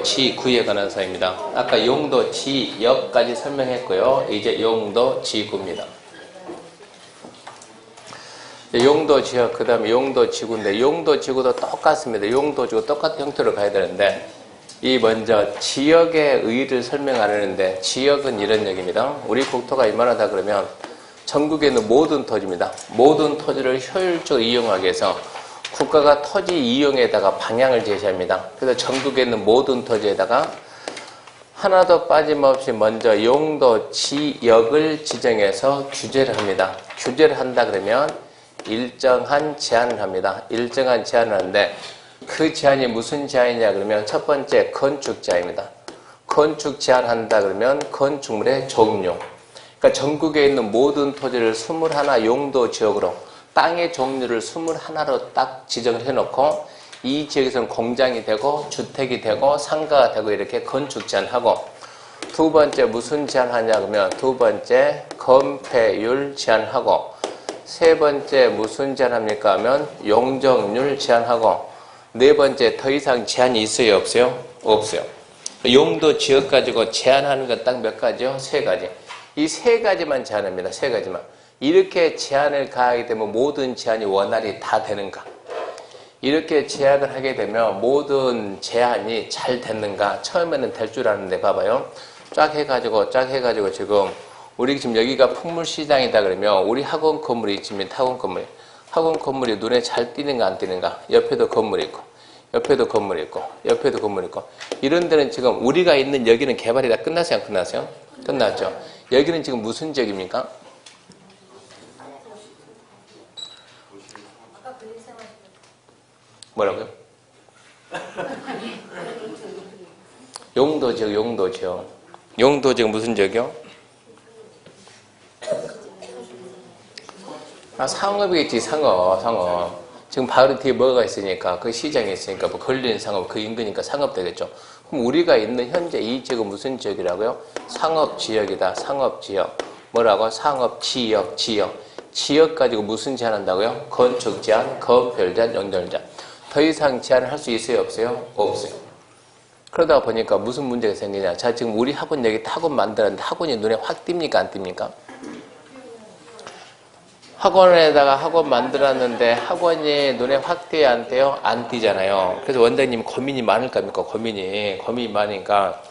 용도지구에 관한 사항입니다. 아까 용도지역까지 설명했고요. 이제 용도지구입니다. 용도지역, 그 다음에 용도지구인데, 용도지구도 똑같습니다. 용도지구 똑같은 형태로 가야 되는데, 이 먼저 지역의 의의를 설명 안 하는데, 지역은 이런 얘기입니다. 우리 국토가 이만하다 그러면 전국에 있는 모든 토지입니다. 모든 토지를 효율적으로 이용하기 위해서 국가가 토지 이용에다가 방향을 제시합니다. 그래서 전국에 있는 모든 토지에다가 하나도 빠짐없이 먼저 용도 지역을 지정해서 규제를 합니다. 규제를 한다 그러면 일정한 제한을 합니다. 일정한 제한을 하는데 그 제한이 무슨 제한이냐 그러면 첫 번째 건축 제한입니다. 건축 제한한다 그러면 건축물의 종류. 그러니까 전국에 있는 모든 토지를 21 용도 지역으로 땅의 종류를 21로 딱 지정을 해놓고 이 지역에서는 공장이 되고 주택이 되고 상가가 되고 이렇게 건축 제한하고 두 번째 무슨 제한하냐 그러면 두 번째 건폐율 제한하고 세 번째 무슨 제한합니까 하면 용적률 제한하고 네 번째 더 이상 제한이 있어요 없어요? 없어요. 용도 지역 가지고 제한하는 건 딱 몇 가지요? 세 가지. 이 세 가지만 제한합니다. 세 가지만. 이렇게 제한을 가하게 되면 모든 제한이 원활히 다 되는가? 이렇게 제약을 하게 되면 모든 제한이 잘 됐는가? 처음에는 될 줄 아는데 봐봐요. 쫙 해가지고 지금 우리 지금 여기가 풍물시장이다 그러면 우리 학원 건물이 있지만 학원 건물이 눈에 잘 띄는가 안 띄는가? 옆에도 건물이 있고 옆에도 건물이 있고 옆에도 건물이 있고 이런 데는 지금 우리가 있는 여기는 개발이 다 끝났어요? 안 끝났어요? 끝났죠. 여기는 지금 무슨 지역입니까? 뭐라고요? 용도지역, 용도지역. 용도지역 무슨 지역이요? 아, 상업이겠지, 상업. 지금 바로 뒤에 뭐가 있으니까, 그 시장에 있으니까, 뭐 걸린 상업, 그 인근이니까 상업 되겠죠. 그럼 우리가 있는 현재 이 지역은 무슨 지역이라고요? 상업지역이다, 상업지역. 뭐라고? 상업지역, 지역 가지고 무슨 제한한다고요? 건축 제한, 건폐율 제한, 용적률 제한. 더 이상 제한을 할 수 있어요? 없어요? 없어요. 그러다 보니까 무슨 문제가 생기냐. 자, 지금 우리 학원 여기 학원 만들었는데 학원이 눈에 확 띕니까? 안 띕니까? 학원에다가 학원 만들었는데 학원이 눈에 확 띄어요? 안 띄어요? 안 띄잖아요. 그래서 원장님 고민이 많을 겁니까? 고민이 많으니까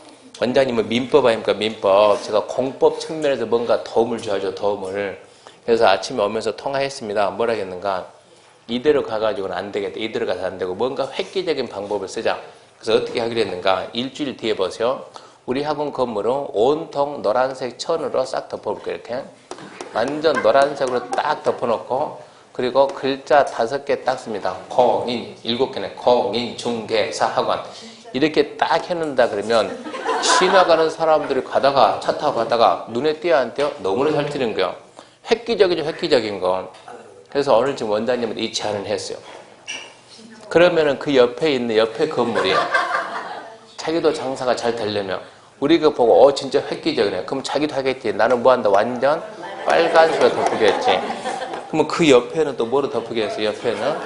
원장님은 민법 아닙니까? 민법. 제가 공법 측면에서 뭔가 도움을 줘야죠. 도움을. 그래서 아침에 오면서 통화했습니다. 뭐라 했는가? 이대로 가가지고는 안 되겠다. 이대로 가서 안 되고 뭔가 획기적인 방법을 쓰자. 그래서 어떻게 하기로 했는가? 일주일 뒤에 보세요. 우리 학원 건물은 온통 노란색 천으로 싹 덮어볼게요. 이렇게. 완전 노란색으로 딱 덮어놓고 그리고 글자 5개 딱 씁니다. 공인 7개네. 공인 중개사 학원 이렇게 딱 해놓는다 그러면 지나가는 사람들이 가다가 차 타고 가다가 눈에 띄어 안 띄어? 너무나 잘 띄는 거예요. 획기적이죠. 획기적인 건. 그래서 오늘 지금 원장님은 이 제안을 했어요. 그러면은 그 옆에 있는 옆에 건물이 자기도 장사가 잘 되려면 우리가 보고 진짜 획기적이네. 그럼 자기도 하겠지. 나는 뭐 한다? 완전 빨간색으로 덮으겠지. 그러면 그 옆에는 또 뭐로 덮으겠어요? 옆에는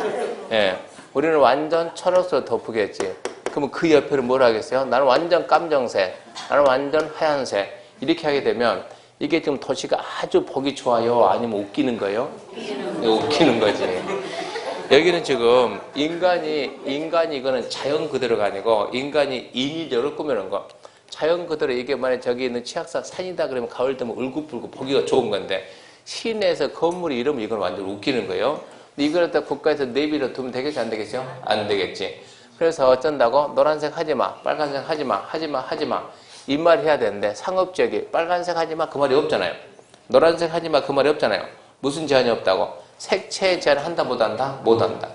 예, 우리는 완전 초록색으로 덮으겠지. 그러면 그 옆에는 뭘 하겠어요? 나는 완전 깜정색, 나는 완전 하얀색 이렇게 하게 되면 이게 지금 도시가 아주 보기 좋아요? 아니면 웃기는 거예요? 웃기는 거지. 여기는 지금 인간이 이거는 자연 그대로가 아니고 인간이 인위적으로 꾸며놓은 거. 자연 그대로 이게 만약 저기 있는 치악산 산이다 그러면 가을 되면 울긋불긋 보기가 좋은 건데 시내에서 건물이 이러면 이건 완전 웃기는 거예요. 근데 이걸 갖다 국가에서 내비로 두면 되겠지 안 되겠죠? 안 되겠지. 그래서 어쩐다고? 노란색 하지마, 빨간색 하지마 이 말 해야 되는데 상업지역이 빨간색 하지마 그 말이 없잖아요. 노란색 하지마 그 말이 없잖아요. 무슨 제한이 없다고? 색채 제한 한다 못 한다? 못 한다.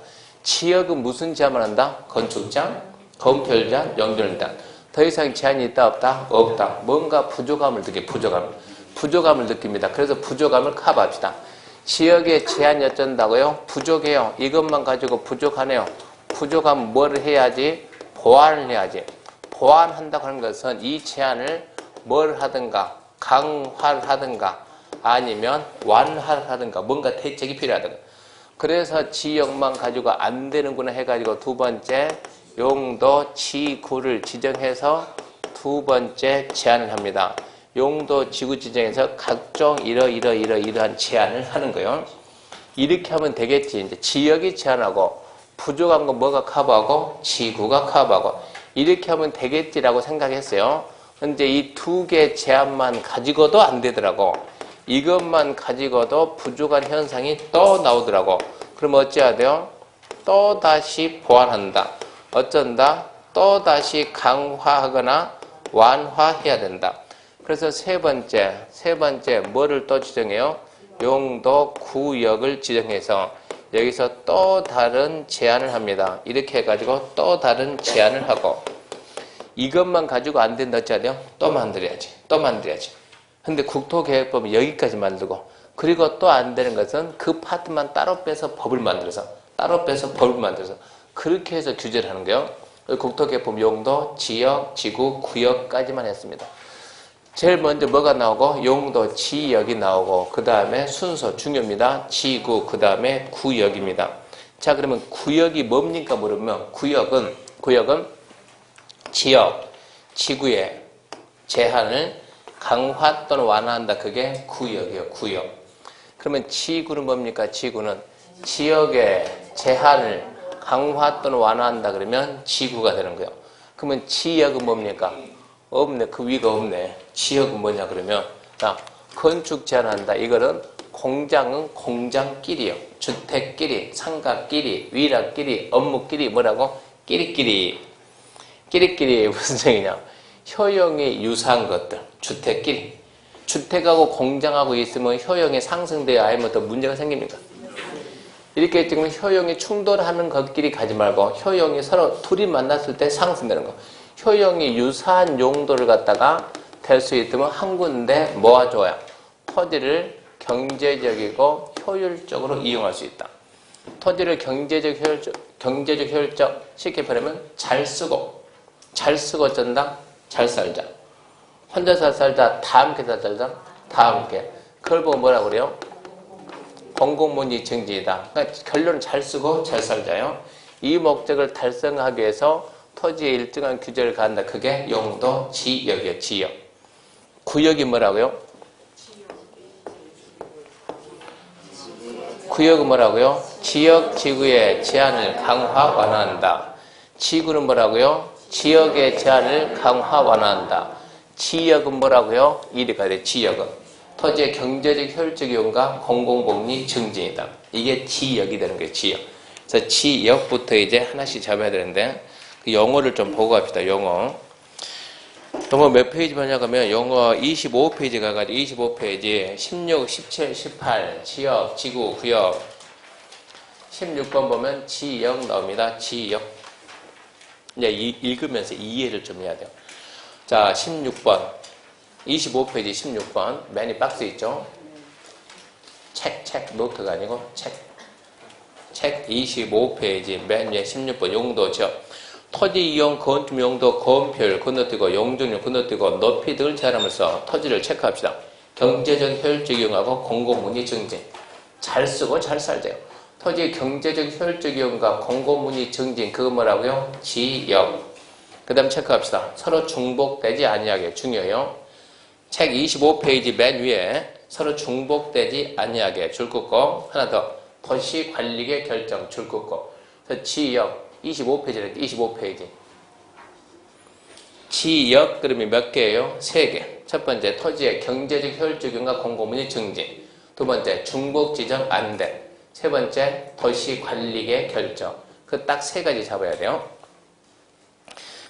지역은 무슨 제한만 한다? 건축 제한, 건폐율 제한, 용적률 제한. 더 이상 제한이 있다 없다? 없다. 뭔가 부족함을 느껴. 부족감을 느낍니다. 그래서 부족함을 커버합시다. 지역의 제한이 어쩐다고요? 부족해요. 이것만 가지고 부족하네요. 부족하면 뭘 해야지? 보완을 해야지. 보완한다고 하는 것은 이 제한을 뭘 하든가 강화를 하든가 아니면 완화를 하든가 뭔가 대책이 필요하든가. 그래서 지역만 가지고 안 되는구나 해가지고 두 번째 용도, 지구를 지정해서 두 번째 제안을 합니다. 용도, 지구 지정해서 각종 이러한 제안을 하는 거예요. 이렇게 하면 되겠지. 이제 지역이 제안하고 부족한 거 뭐가 커버하고 지구가 커버하고 이렇게 하면 되겠지라고 생각했어요. 근데 이 두 개 제안만 가지고도 안 되더라고. 이것만 가지고도 부족한 현상이 또 나오더라고. 그럼 어찌해야 돼요? 또 다시 보완한다. 어쩐다? 또 다시 강화하거나 완화해야 된다. 그래서 세 번째 뭐를 또 지정해요? 용도, 구역을 지정해서 여기서 또 다른 제안을 합니다. 이렇게 해가지고 또 다른 제안을 하고 이것만 가지고 안 된다 어찌해야 돼요? 또 만들어야지. 근데 국토계획법은 여기까지 만들고 그리고 또 안 되는 것은 그 파트만 따로 빼서 법을 만들어서 그렇게 해서 규제를 하는 거예요. 국토계획법 용도, 지역, 지구, 구역까지만 했습니다. 제일 먼저 뭐가 나오고 용도, 지역이 나오고 그 다음에 순서 중요합니다. 지구, 그 다음에 구역입니다. 자, 그러면 구역이 뭡니까 물으면 구역은 지역, 지구의 제한을 강화 또는 완화한다. 그게 구역이에요. 구역. 그러면 지구는 뭡니까? 지구는 지역의 제한을 강화 또는 완화한다. 그러면 지구가 되는 거예요. 그러면 지역은 뭡니까? 없네. 그 위가 없네. 지역은 뭐냐 그러면 자, 건축 제한한다. 이거는 공장은 공장끼리요. 주택끼리, 상가끼리, 위락끼리, 업무끼리 뭐라고? 끼리끼리 무슨 얘기냐? 효용이 유사한 것들. 주택끼리. 주택하고 공장하고 있으면 효용이 상승돼야 아니면 더 문제가 생깁니까? 이렇게 지금 효용이 충돌하는 것끼리 가지 말고 효용이 서로 둘이 만났을 때 상승되는 거. 효용이 유사한 용도를 갖다가 될 수 있으면 한 군데 모아줘야 토지를 경제적이고 효율적으로 이용할 수 있다. 토지를 경제적 효율적 쉽게 말하면 잘 쓰고 어쩐다? 잘 살자. 혼자 잘 살자, 다 함께 잘 살자, 다 함께. 그걸 보고 뭐라고 그래요? 공공문이 증진이다. 그러니까 결론은 잘 쓰고 잘 살자요. 이 목적을 달성하기 위해서 토지에 일정한 규제를 가한다. 그게 용도, 지역이에요. 지역. 구역이 뭐라고요? 구역은 뭐라고요? 지역, 지구의 제한을 강화, 완화한다. 지구는 뭐라고요? 지역의 제한을 강화, 완화한다. 지역은 뭐라고요? 이래가 돼. 지역은 토지의 경제적 효율적 이용과 공공복리 증진이다. 이게 지역이 되는 거예요. 지역. 그래서 지역부터 이제 하나씩 잡아야 되는데 그 영어를 좀 보고 갑시다. 영어 몇 페이지 보냐면 영어 25페이지 가가지고 25페이지 16, 17, 18 지역, 지구, 구역 16번 보면 지역 나옵니다. 지역. 이제 읽으면서 이해를 좀 해야 돼요. 자, 16번 25페이지 16번 맨이 박스 있죠? 책 노트가 아니고 책 25페이지 맨 위에 16번 용도 지역 토지 이용 건축 용도 건폐율 건너뛰고 용적률 건너뛰고 높이 등을 제한하면서 토지를 체크합시다. 경제적 효율적 이용하고 공공문의 증진. 잘 쓰고 잘 살자요. 토지의 경제적 효율적 이용과 공공문의 증진 그거 뭐라고요? 지역. 그 다음 체크합시다. 서로 중복되지 아니하게 중요해요. 책 25페이지 맨 위에 서로 중복되지 아니하게 줄 긋고 하나 더 도시관리계 결정 줄 긋고 그래서 지역 25페이지래 25페이지 지역 그러면 몇 개예요? 3개. 첫 번째 토지의 경제적 효율적 이용과 공공문의 증진 두 번째 중복 지정 안돼 세 번째 도시관리계 결정 그 딱 3가지 잡아야 돼요.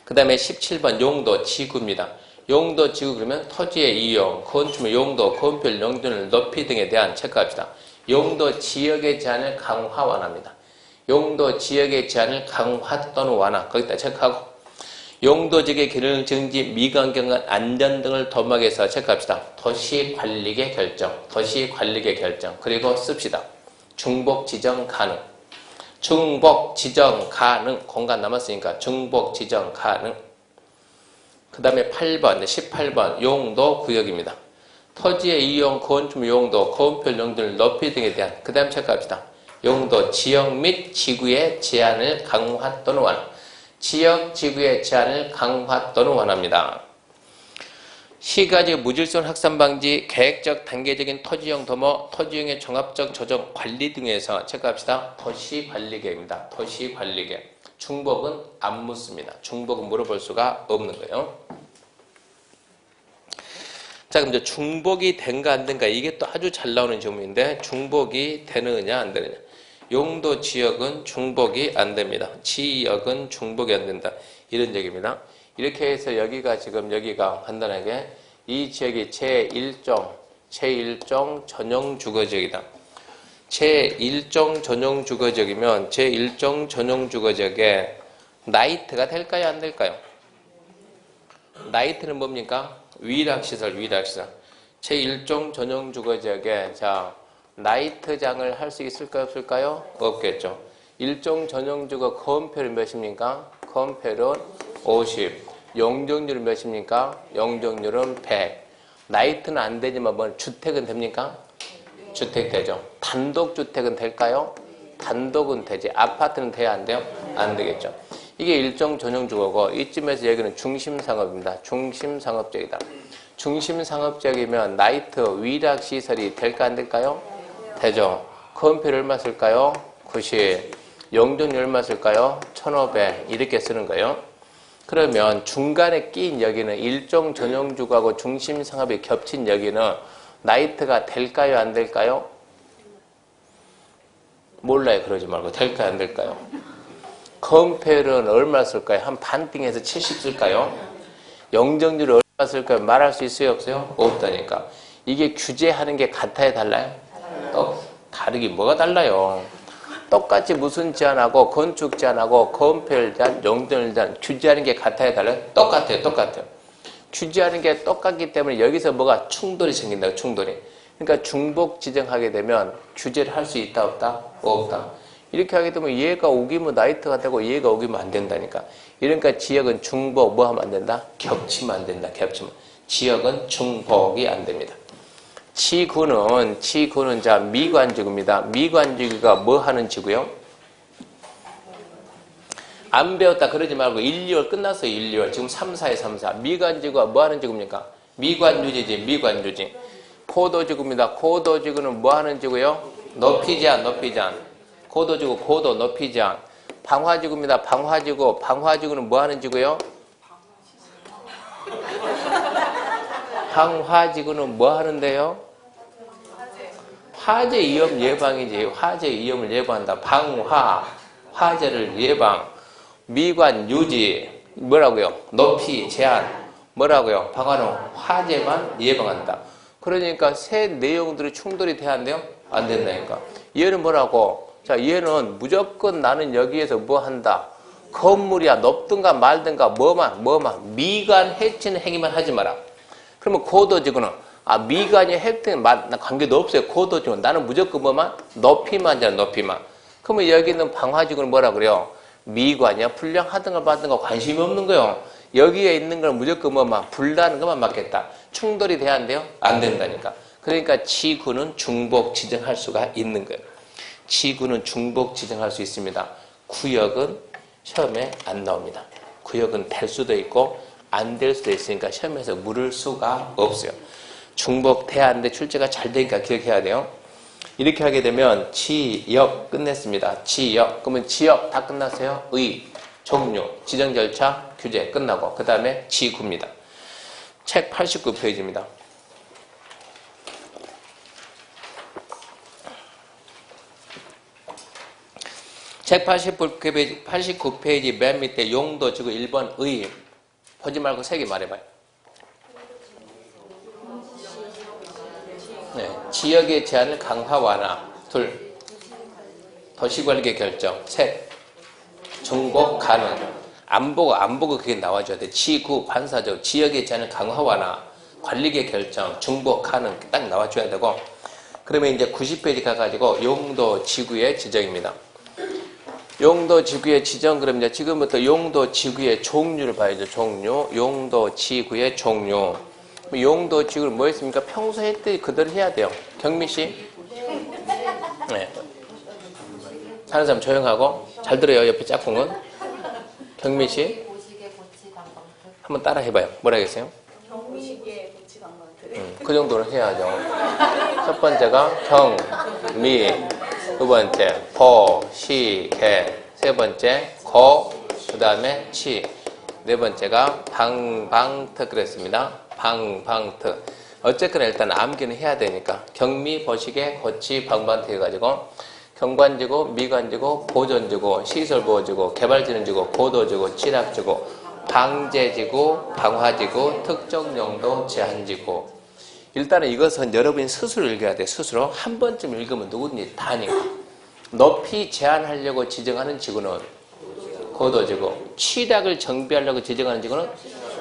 그 다음에 17번 용도 지구입니다. 용도 지구 그러면 토지의 이용, 건축물 용도, 건폐율, 용적률 높이 등에 대한 체크합시다. 용도 지역의 제한을 강화 완화합니다. 용도 지역의 제한을 강화 또는 완화 거기다 체크하고 용도 지역의 기능 증진, 미관경관 안전 등을 도모하기 위해서 체크합시다. 도시관리계 결정 그리고 씁시다. 중복 지정 가능 공간 남았으니까 중복 지정 가능. 그 다음에 8번, 18번 용도 구역입니다. 토지의 이용, 건축물 용도, 건폐율 용도를 높이 등에 대한 그 다음 체크합시다. 용도 지역 및 지구의 제한을 강화 또는 완화. 지역, 지구의 제한을 강화 또는 완화합니다. 시가지 무질서한 확산 방지, 계획적, 단계적인 토지형 도모, 토지형의 종합적 조정, 관리 등에서 체크합시다. 도시관리계획입니다. 도시관리계획. 중복은 안 묻습니다. 중복은 물어볼 수가 없는 거예요. 자, 그럼 이제 중복이 된가 안 된가, 이게 또 아주 잘 나오는 질문인데, 중복이 되느냐 안 되느냐. 용도 지역은 중복이 안 됩니다. 지역은 중복이 안 된다. 이런 얘기입니다. 이렇게 해서 여기가 지금 여기가 간단하게 이 지역이 제1종 전용 주거지역이다. 제1종 전용 주거지역이면 제1종 전용 주거지역에 나이트가 될까요? 안 될까요? 나이트는 뭡니까? 위락시설. 제1종 전용 주거지역에 자 나이트장을 할 수 있을까요? 없을까요? 없겠죠. 1종 전용 주거 건폐율은 몇입니까? 건폐율은 50. 용적률은 몇입니까? 용적률은 100. 나이트는 안 되지만 뭐 주택은 됩니까? 주택 되죠. 단독주택은 될까요? 단독은 되지. 아파트는 돼야 안 돼요? 안 되겠죠. 이게 일종 전용 주거고 이쯤에서 여기는 중심상업입니다. 중심상업지역이다. 중심상업지역이면 나이트 위락시설이 될까 안 될까요? 되죠. 건폐율 얼마 쓸까요? 90. 용적률 얼마 쓸까요? 1500. 이렇게 쓰는 거예요. 그러면 중간에 끼인 여기는 일종 전용주거하고 중심상업이 겹친 여기는 나이트가 될까요? 안 될까요? 몰라요. 그러지 말고 될까요? 안 될까요? 건폐율은 얼마 쓸까요? 한 반띵해서 70 쓸까요? 용적률을 얼마 쓸까요? 말할 수 있어요? 없어요? 없다니까. 이게 규제하는 게 같아요? 달라요? 다르긴 뭐가 달라요? 똑같이 무슨 제한하고 건축 제한하고 건폐율 제한, 용적률 제한 규제하는 게 같아요? 달라요? 똑같아요. 규제하는 게 똑같기 때문에 여기서 뭐가 충돌이 생긴다고. 충돌이. 그러니까 중복 지정하게 되면 규제를 할 수 있다 없다? 없다. 이렇게 하게 되면 얘가 우기면 나이트가 되고 얘가 우기면 안 된다니까. 이러니까 지역은 중복 뭐 하면 안 된다? 겹치면 안 된다. 겹치면. 지역은 중복이 안 됩니다. 지구는 자 미관지구입니다. 미관지구가 뭐 하는 지구요? 안 배웠다 그러지 말고 1, 2월 끝났어요. 1, 2월. 지금 3, 4에 3, 4. 미관지구가 뭐 하는 지구입니까? 미관유지지. 미관유지. 고도지구입니다. 고도지구는 뭐 하는 지구요? 높이 제한. 고도지구 고도 높이 제한. 방화지구입니다. 방화지구. 방화지구는 뭐 하는 지구요? 방화지구는 뭐 하는데요? 화재 위험 예방이지. 화재 위험을 예방한다. 방화. 화재를 예방. 미관 유지. 뭐라고요? 높이 제한. 뭐라고요? 방화는 화재만 예방한다. 그러니까 세 내용들이 충돌이 돼야 안 돼요? 안 된다니까. 얘는 뭐라고? 자, 얘는 무조건 나는 여기에서 뭐 한다. 건물이야 높든가 말든가 뭐만 미관 해치는 행위만 하지 마라. 그러면 고도지구는 미관이 해치는 관계도 없어요. 고도지구는 나는 무조건 뭐만 높이만 하잖아. 높이만. 그러면 여기 있는 방화지구는 뭐라 그래요? 미관이야 불량하든가 말든가 관심이 없는 거예요. 여기에 있는 걸 무조건 뭐만 불나는 것만 맞겠다. 충돌이 돼야 안 돼요? 안 된다니까. 그러니까 지구는 중복 지정할 수가 있는 거예요. 지구는 중복 지정할 수 있습니다. 구역은 시험에 안 나옵니다. 구역은 될 수도 있고 안 될 수도 있으니까 시험에서 물을 수가 없어요. 중복 돼야 하는데 출제가 잘 되니까 기억해야 돼요. 이렇게 하게 되면 지역 끝냈습니다. 지역. 그러면 지역 다 끝났어요. 의, 종류, 지정 절차, 규제 끝나고 그 다음에 지구입니다. 책 89페이지입니다. 책 89페이지 맨 밑에 용도 지구 1번 의. 보지 말고 세 개 말해봐요. 네, 지역의 제한을 강화 완화. 둘, 도시관리계 결정. 셋, 중복 가능. 안 보고 그게 나와줘야 돼. 지구 반사적 지역의 제한을 강화 완화. 관리계 결정, 중복 가능 딱 나와줘야 되고. 그러면 이제 90페이지 가가지고 용도 지구의 지정입니다. 용도 지구의 지정. 그럼 이제 지금부터 용도 지구의 종류를 봐야죠. 종류. 용도 지구의 종류. 용도 지구는 뭐 했습니까? 평소 했듯이 그대로 해야 돼요. 경미 씨? 네. 하는 사람 조용하고 잘 들어요. 옆에 짝꿍은. 경미시? 보시게 고치 방방트. 한번 따라 해봐요. 뭐라 하겠어요? 경미시계 고치 방방트. 그 정도는 해야죠. 첫 번째가 경, 미, 두 번째 보, 시, 개, 세 번째 거, 그 다음에 치, 네 번째가 방방트 그랬습니다. 방방트. 어쨌거나 일단 암기는 해야 되니까 경미, 보시게, 고치, 방방트 해가지고 경관지고, 미관지고, 보존지고, 시설보호지고, 개발진흥지고, 고도지고, 취락지고, 방제지고, 방화지고, 특정용도 제한지고. 일단은 이것은 여러분이 스스로 읽어야 돼. 스스로 한 번쯤 읽으면 누구든지 다 아니까. 높이 제한하려고 지정하는 지구는 고도지고, 취락을 정비하려고 지정하는 지구는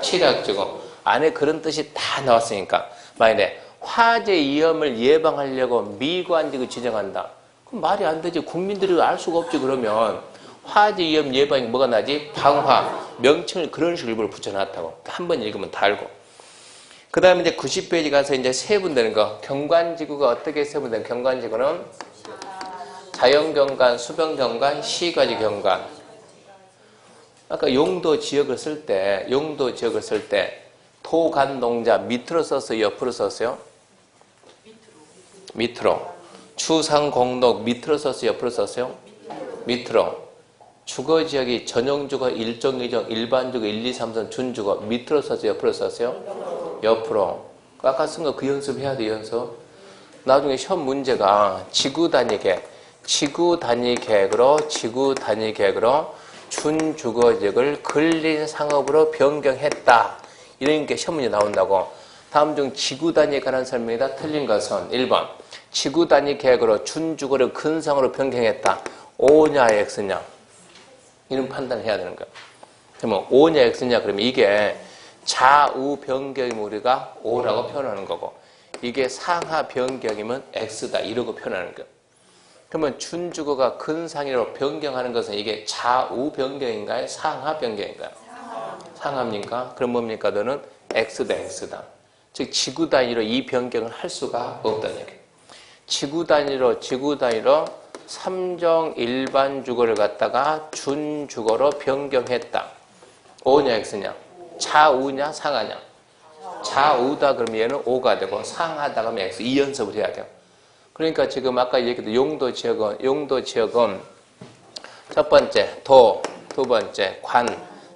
취락지고. 안에 그런 뜻이 다 나왔으니까. 만약에 화재 위험을 예방하려고 미관지구 지정한다. 그럼 말이 안 되지. 국민들이 알 수가 없지. 그러면 화재 위험 예방이 뭐가 나지? 방화. 명칭을 그런 식으로 일부러 붙여놨다고. 한 번 읽으면 다 알고. 그 다음에 이제 90페이지 가서 이제 세분되는 거. 경관지구가 어떻게 세분되는 경관지구는 자연경관, 수변경관, 시가지 경관. 아까 용도 지역을 쓸 때, 도간농자 밑으로 썼어요? 옆으로 썼어요? 밑으로. 추상공록 밑으로 썼어요? 옆으로 썼어요? 밑으로. 주거지역이 전용주거 1종, 2종, 일반주거 1, 2, 3선, 준주거 밑으로 썼어요? 옆으로 썼어요? 옆으로. 아까 쓴 거 그 연습해야 돼, 연습. 나중에 시험 문제가 지구 단위 계획으로 준주거지역을 근린상업으로 변경했다. 이런 게 시험 문제 나온다고. 다음 중 지구 단위에 관한 설명이다. 틀린 것은 1번. 지구 단위 계획으로 준주거를 근상으로 변경했다. O냐 X냐. 이런 판단을 해야 되는 거야. 그러면 O냐 X냐 그러면 이게 좌우 변경이면 우리가 O라고 표현하는 거고 이게 상하 변경이면 X다. 이러고 표현하는 거야. 그러면 준주거가 근상으로 변경하는 것은 이게 좌우 변경인가요? 상하 변경인가요? 상하입니까? 그럼 뭡니까? 너는 X다, X다. 즉, 지구 단위로 이 변경을 할 수가 없다는 얘기예요. 지구 단위로 3종 일반 주거를 갖다가 준주거로 변경했다. O냐, X냐? 좌우냐, 상하냐? 좌우다 그러면 얘는 O가 되고 상하다 그러면 X. 이 연습을 해야 돼요. 그러니까 지금 아까 얘기했던 용도 지역은 첫 번째 도, 두 번째 관,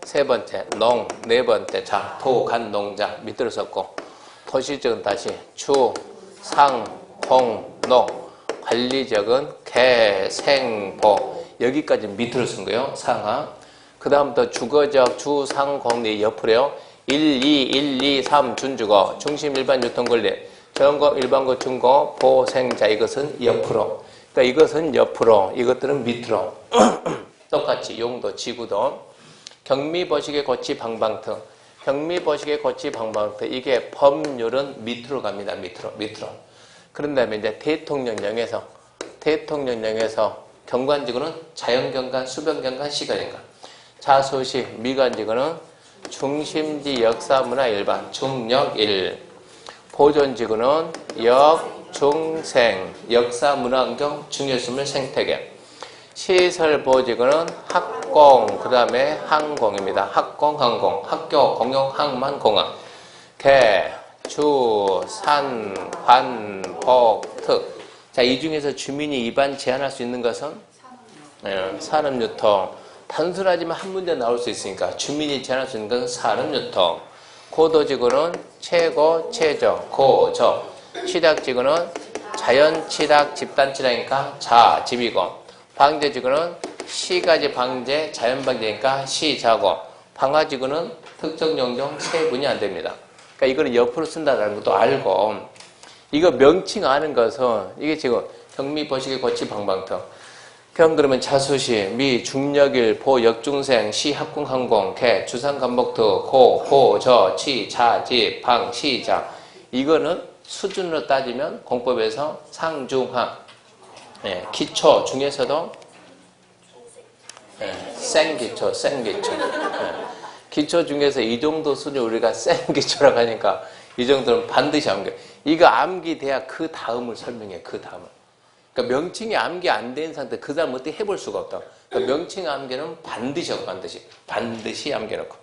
세 번째 농, 네 번째 자, 도, 간, 농자 밑으로 썼고 도시적은 다시 추, 상, 공, 농, 관리적은 개, 생, 보 여기까지 밑으로 쓴 거예요. 상하. 그 다음부터 주거적, 주, 상, 공, 네 옆으로요. 1, 2, 3 준주거, 중심 일반 유통권리 전거, 일반고, 중고, 보생자 이것은 옆으로. 그러니까 이것은 옆으로, 이것들은 밑으로. 똑같이 용도, 지구도. 경미보시게 고치 방방트. 경미보시게 고치 방방트. 이게 법률은 밑으로 갑니다. 밑으로. 그런 다음에 이제 대통령령에서 경관지구는 자연경관, 수변경관, 시가경관. 자소시, 미관지구는 중심지 역사문화 일반, 중역1. 보존지구는 역, 중생, 역사문화환경, 중요수물 생태계. 시설보지구는 학공, 그 다음에 항공입니다. 학공, 항공, 학교, 공용, 항만, 공항. 개, 주, 산, 관, 복, 특. 자, 이 중에서 주민이 입안 제한할 수 있는 것은? 산업유통. 단순하지만 한 문제 나올 수 있으니까 주민이 제한할 수 있는 것은 산업유통. 고도지구는 최고, 최저, 고저. 취락지구는 자연 취락, 집단 취락이니까 자, 집이고. 방제지구는 시가지 방제, 자연 방제니까 시자고. 방화지구는 특정 용종 세분이 안 됩니다. 그러니까 이거는 옆으로 쓴다는 것도 알고. 이거 명칭 아는 것은 이게 지금 경미보시게 고치 방방터. 그러면 자수시, 미, 중역일, 보, 역중생, 시, 합궁, 항공, 개, 주상, 간목투, 고, 저, 치, 자, 지, 방, 시자. 이거는 수준으로 따지면 공법에서 상중하. 기초 중에서도 생기초. 기초 중에서 이 정도 수준 우리가 생기초라고 하니까 이 정도는 반드시 암기. 이거 암기돼야 그 다음을 설명해. 그 다음을. 그러니까 명칭이 암기 안 된 상태 그 다음 어떻게 해볼 수가 없다. 명칭 암기는 반드시 하고 반드시 암기해놓고.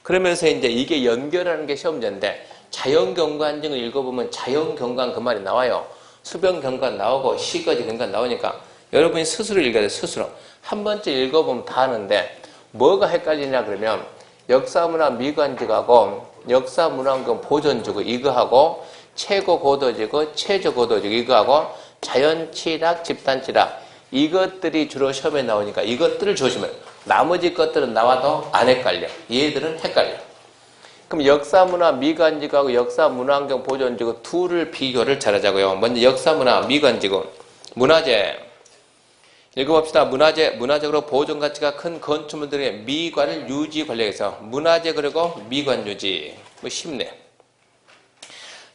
그러면서 이제 이게 연결하는 게 시험제인데 자연경관증을 읽어보면 자연경관 그 말이 나와요. 수변경관 나오고 시거지 경관 나오니까 여러분이 스스로 읽어야 돼요. 스스로. 한 번째 읽어보면 다 아는데 뭐가 헷갈리냐 그러면 역사문화 미관직하고 역사문화원경 보존지구 이거하고 최고고도지구 최저고도지구 이거하고 자연치락 집단치락 이것들이 주로 시험에 나오니까 이것들을 조심해요. 나머지 것들은 나와도 안 헷갈려. 얘들은 헷갈려. 그럼 역사문화 미관지구하고 역사문화환경 보존지구 둘을 비교를 잘하자고요. 먼저 역사문화 미관지구 문화재 읽어봅시다. 문화적으로 보존 가치가 큰 건축물들의 미관을 유지 관리해서 문화재 그리고 미관 유지. 뭐 쉽네.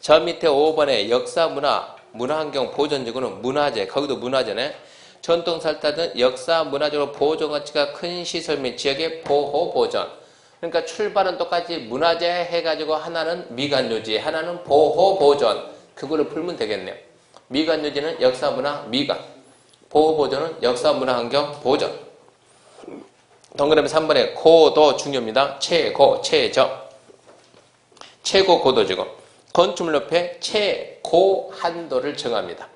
저 밑에 5번에 역사문화 문화환경 보존지구는 문화재 거기도 문화재네. 전통살타 역사 문화적으로 보존 가치가 큰 시설 및 지역의 보호 보존. 그러니까 출발은 똑같이 문화재 해가지고 하나는 미관 유지, 하나는 보호 보존. 그거를 풀면 되겠네요. 미관 유지는 역사 문화 미관, 보호 보존은 역사 문화 환경 보존. 동그라미 3번에 고도 중요합니다. 최고, 최저. 최고 고도지구. 건축물 높이 최고 한도를 정합니다.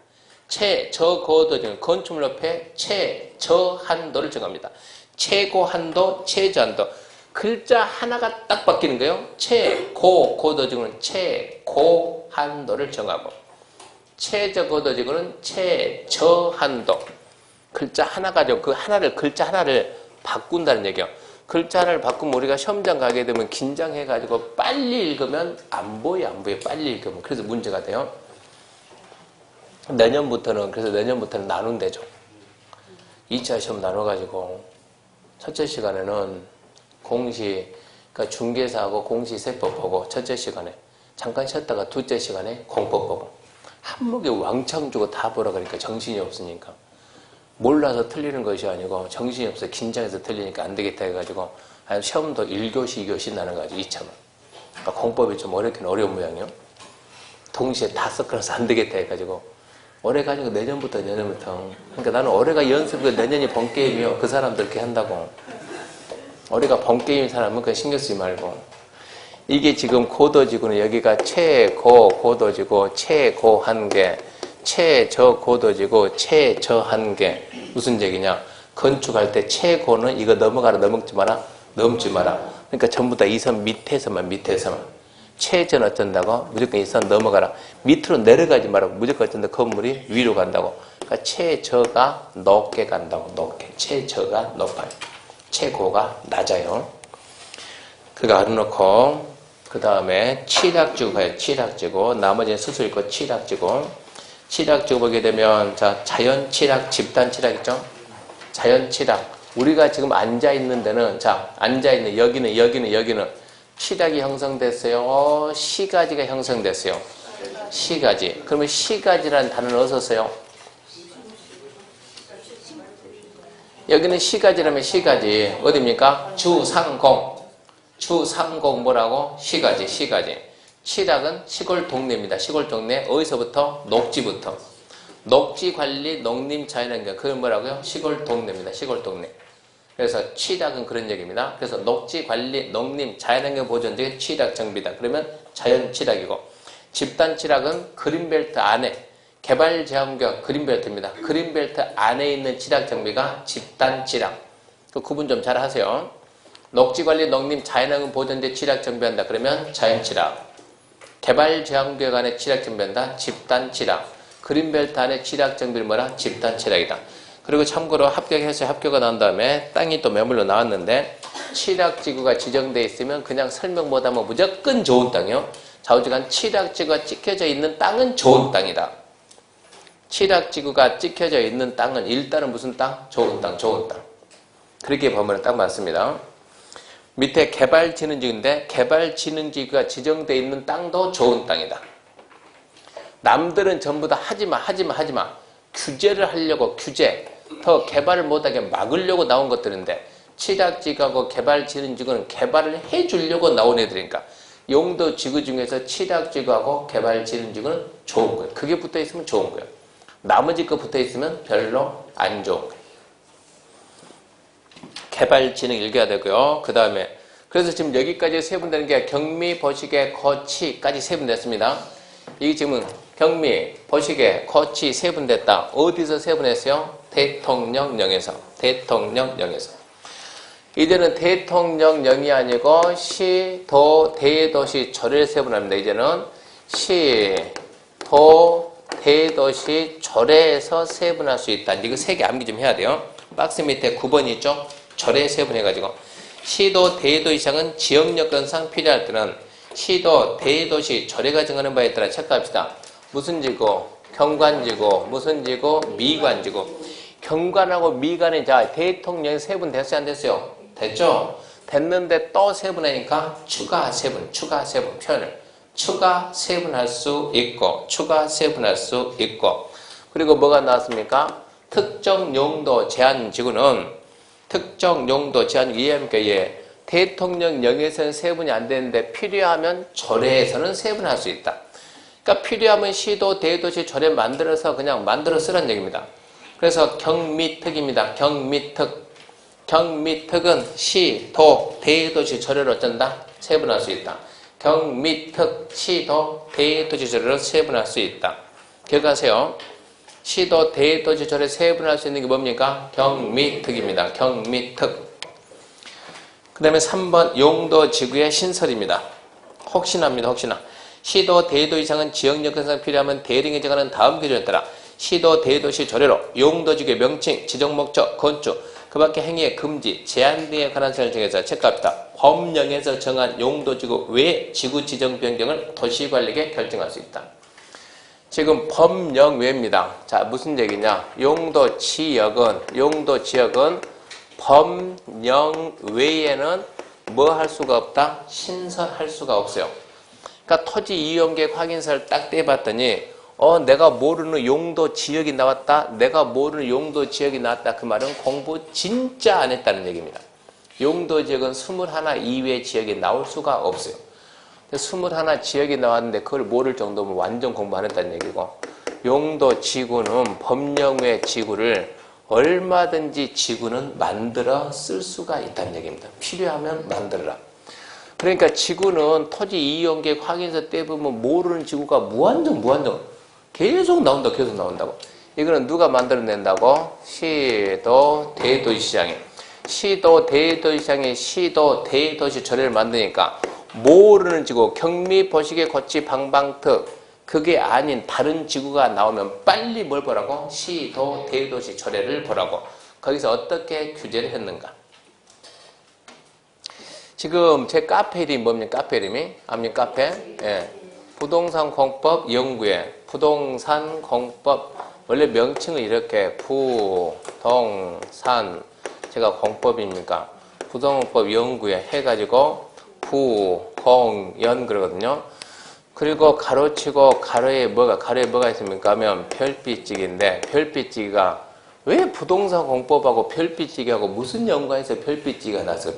최저고도지구 건축물 높이 최저한도를 정합니다. 최고한도, 최저한도. 글자 하나가 딱 바뀌는 거예요. 최고고도지구는 최고한도를 정하고 최저고도지구는 최저한도. 글자 하나 가지고 그 하나를 글자 하나를 바꾼다는 얘기예요. 글자 하나를 바꾸면 우리가 시험장 가게 되면 긴장해가지고 빨리 읽으면 안 보여. 빨리 읽으면. 그래서 문제가 돼요. 그래서 내년부터는 나눈대죠. 2차 시험 나눠가지고 첫째 시간에는 공시, 그러니까 중개사하고 공시세법 보고 첫째 시간에 잠깐 쉬었다가 둘째 시간에 공법 보고 한 목에 왕창 주고 다 보라 그러니까 정신이 없으니까 몰라서 틀리는 것이 아니고 정신이 없어 긴장해서 틀리니까 안 되겠다 해가지고 시험도 1교시, 2교시 나는 거죠. 2차만. 그러니까 공법이 좀 어렵긴 어려운 모양이요. 동시에 다 섞어서 안 되겠다 해가지고 올해 가지고 내년부터. 그러니까 나는 올해가 연습이고 내년이 본게임이요. 그 사람들 이렇게 한다고. 올해가 본게임인 사람은 그냥 신경 쓰지 말고. 이게 지금 고도지구는 여기가 최고고도지구, 최고한계, 최저고도지구, 최저한계. 무슨 얘기냐. 건축할 때 최고는 이거 넘어가라, 넘지 마라. 그러니까 전부 다 이 선 밑에서만. 최저는 어쩐다고? 무조건 이 선 넘어가라. 밑으로 내려가지 말라고. 무조건 어쩐다. 건물이 위로 간다고. 그러니까 최저가 높게 간다고. 높게. 최저가 높아요. 최고가 낮아요. 그거 알아놓고 그 다음에 칠학지구 가요. 칠학지구. 나머지는 수술 있고 칠학지구. 칠학지구 보게 되면 자 자연칠학, 집단칠학 있죠? 자연칠학. 우리가 지금 앉아있는 데는 자 앉아있는 여기는 칠학이 형성됐어요. 시가지가 형성됐어요. 시가지. 그러면 시가지라는 단어는 어디서 써요? 여기는 시가지라면 시가지. 어디입니까? 주상공. 주상공 뭐라고? 시가지. 칠학은 시골 동네입니다. 시골 동네. 어디서부터? 녹지부터. 녹지관리, 농림자연환경. 그건 뭐라고요? 시골 동네입니다. 시골 동네. 그래서 칠학은 그런 얘기입니다. 그래서 녹지관리, 농림, 자연환경 보존적인 칠학 정비다. 그러면 자연칠학이고 집단칠학은 그린벨트 안에 개발제한구역 그린벨트입니다. 그린벨트 안에 있는 칠학 정비가 집단칠학. 그 구분 좀 잘 하세요. 녹지관리, 농림, 자연환경 보존제 칠학 정비한다. 그러면 자연칠학. 개발제한구역 안에 칠학 정비한다. 집단칠학. 그린벨트 안에 칠학 정비를 뭐라? 집단칠학이다. 그리고 참고로 합격가 나온 다음에 땅이 또 매물로 나왔는데 칠학지구가 지정되어 있으면 그냥 설명 못하면 무조건 좋은 땅이요. 좌우지간 칠학지구가 찍혀져 있는 땅은 좋은 땅이다. 칠학지구가 찍혀져 있는 땅은 일단은 무슨 땅? 좋은 땅. 그렇게 보면 딱 맞습니다. 밑에 개발진흥지구인데 개발진흥지구가 지정되어 있는 땅도 좋은 땅이다. 남들은 전부 다 하지마. 규제를 하려고 더 개발을 못하게 막으려고 나온 것들인데 칠학지구하고 개발진흥지구는 개발을 해주려고 나온 애들이니까 용도지구 중에서 칠학지구하고 개발진흥지구는 좋은 거예요. 그게 붙어있으면 좋은 거예요. 나머지 거 붙어있으면 별로 안 좋은 거예요. 개발 지능 읽어야 되고요. 그 다음에 그래서 지금 여기까지 세분되는 게 경미, 보시개, 거치까지 세분됐습니다. 이게 지금은 경미, 보시개, 거치 세분됐다. 어디서 세분했어요? 대통령령에서. 대통령령에서. 이제는 대통령령이 아니고 시, 도, 대도시, 절을 세분합니다. 이제는 시, 도, 대도시, 절에서 세분할 수 있다. 이거 3개 암기 좀 해야 돼요. 박스 밑에 9번이 있죠? 절에 세분해가지고. 시도, 대도시장은 지역 여건상 필요할 때는 시도, 대도시, 절에가 정하는 바에 따라 체크합시다. 무슨 지구? 경관지구. 무슨 지구? 미관지구. 경관하고 미관이 자 대통령이 세분 됐어요? 안 됐어요? 됐죠? 됐는데 또 세분하니까 추가 세분 표현을 추가 세분할 수 있고 추가 세분할 수 있고 그리고 뭐가 나왔습니까? 특정 용도 제한 지구는 특정 용도 제한 이해합니까? 예. 대통령령에서는 세분이 안 되는데 필요하면 절에서는 세분할 수 있다. 그러니까 필요하면 시도, 대도시, 절에 만들어서 그냥 만들어 쓰라는 얘기입니다. 그래서 경미특입니다. 경미특. 경미특은 시, 도, 대도시, 절을 어쩐다? 세분할 수 있다. 경미특, 시도, 대도시, 절을 세분할 수 있다. 기억하세요. 시도, 대도시, 절을 세분할 수 있는 게 뭡니까? 경미특입니다. 경미특. 그 다음에 3번 용도지구의 신설입니다. 혹시나입니다. 혹시나. 시도, 대도 이상은 지역 여건상 필요하면 대령에 정하는 다음 기준에 따라 시도, 대도시, 조례로 용도지구의 명칭, 지정 목적, 건축, 그 밖에 행위의 금지, 제한 등에 관한 사항을 정해서 체크합니다. 법령에서 정한 용도지구 외 지구 지정 변경을 도시관리에 결정할 수 있다. 지금 법령 외입니다. 자, 무슨 얘기냐? 용도지역은 법령 외에는 뭐 할 수가 없다? 신설할 수가 없어요. 그러니까 토지 이용계획 확인서를 딱 떼봤더니 내가 모르는 용도 지역이 나왔다. 내가 모르는 용도 지역이 나왔다. 그 말은 공부 진짜 안 했다는 얘기입니다. 용도 지역은 21 이외의 지역이 나올 수가 없어요. 21 지역이 나왔는데 그걸 모를 정도면 완전 공부 안 했다는 얘기고 용도 지구는 법령 외 지구를 얼마든지 지구는 만들어 쓸 수가 있다는 얘기입니다. 필요하면 만들어라. 그러니까 지구는 토지 이용계획 확인서 떼보면 모르는 지구가 무한정 계속 나온다고. 이거는 누가 만들어낸다고? 시도 대도시장이. 시도 대도시장이 시도 대도시 조례를 만드니까 모르는 지구, 경미, 보시개, 거치, 방방특 그게 아닌 다른 지구가 나오면 빨리 뭘 보라고? 시도 대도시 조례를 보라고. 거기서 어떻게 규제를 했는가? 지금 제 카페 이름이 뭡니까? 카페 이름이? 압니까? 카페? 예. 부동산 공법 연구회. 부동산 공법. 원래 명칭은 이렇게 부동산. 제가 공법입니까? 부동산법 연구회 해가지고 부공연 그러거든요. 그리고 가로치고 가로에 뭐가 있습니까? 하면 별빛지기인데 별빛지기가 왜 부동산 공법하고 별빛지기하고 무슨 연관이 있어요? 별빛지기가 나왔어요.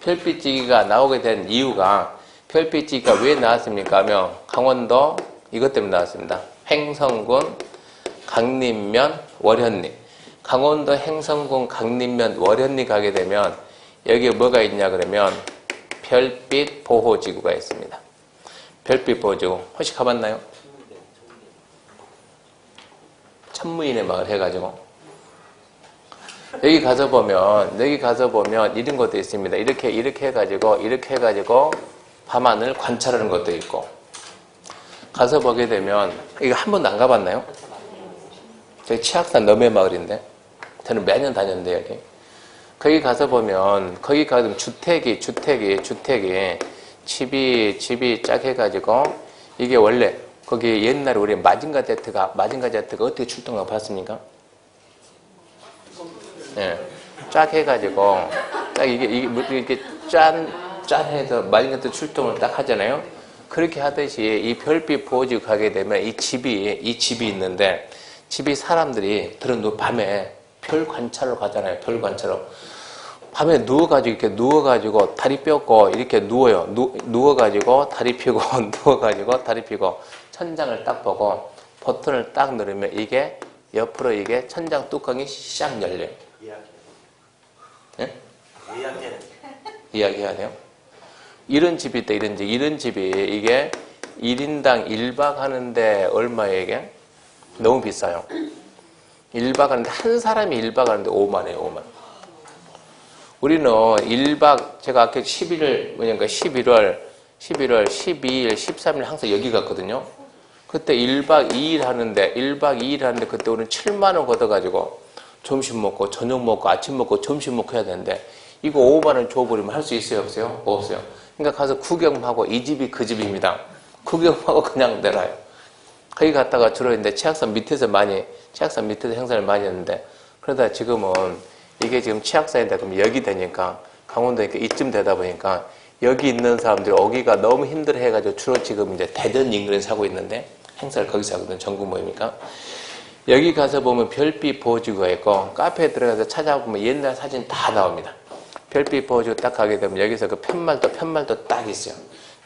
별빛지기가 나오게 된 이유가 별빛지기가 왜 나왔습니까? 하면 강원도 이것 때문에 나왔습니다. 횡성군 강림면 월현리. 강원도 횡성군 강림면 월현리 가게 되면 여기에 뭐가 있냐 그러면 별빛 보호지구가 있습니다. 별빛 보호지구. 혹시 가봤나요? 천무인의 마을 해가지고 여기 가서 보면 이런 것도 있습니다. 이렇게 해가지고 밤하늘 관찰하는 것도 있고 가서 보게 되면 이거 한 번도 안 가봤나요? 저기 치악산 너메 마을인데 저는 매년 다녔는데 여기 거기 가서 보면 주택이 집이 쫙 해가지고 이게 원래 거기 옛날에 우리 마징가 제트가 어떻게 출동하고 봤습니까? 예, 쫙 해가지고 딱 이게 이렇게 짠 해서 마징가 제트 출동을 딱 하잖아요. 그렇게 하듯이 이 별빛 보호지구 가게 되면 이 집이 있는데 집이 사람들이 밤에 별 관찰로 가잖아요. 별 관찰로. 밤에 누워가지고 다리 뼈고 이렇게 누워요. 누워가지고 다리 펴고 누워가지고 다리 펴고 천장을 딱 보고 버튼을 딱 누르면 이게 옆으로 이게 천장 뚜껑이 샥 열려요. 예? 이야기해야 돼요? 이런 집이 있다, 이런 집. 이런 집이 이게 1인당 1박 하는데 얼마예요, 이게? 너무 비싸요. 1박 하는데, 한 사람이 1박 하는데 5만이에요, 5만. 우리는 1박, 제가 아까 11월, 뭐냐면 11월, 12일, 13일 항상 여기 갔거든요. 그때 1박 2일 하는데, 1박 2일 하는데, 그때 우리는 7만원 걷어가지고, 점심 먹고, 저녁 먹고, 아침 먹고, 점심 먹고 해야 되는데, 이거 5만원 줘버리면 할 수 있어요, 없어요? 없어요. 그러니까 가서 구경하고, 이 집이 그 집입니다. 구경하고 그냥 내려요. 거기 갔다가 주로 이제 치악산 밑에서 행사를 많이 했는데, 그러다 지금은 이게 지금 치악산인데 그럼 여기 되니까, 강원도니까 이쯤 되다 보니까, 여기 있는 사람들이 오기가 너무 힘들어 해가지고 주로 지금 이제 대전 인근에 사고 있는데, 행사를 거기서 하거든, 전국 모임이니까. 여기 가서 보면 별빛 보호지구가 있고, 카페에 들어가서 찾아보면 옛날 사진 다 나옵니다. 별빛 보호지구 딱 가게 되면 여기서 그 편말도 딱 있어요.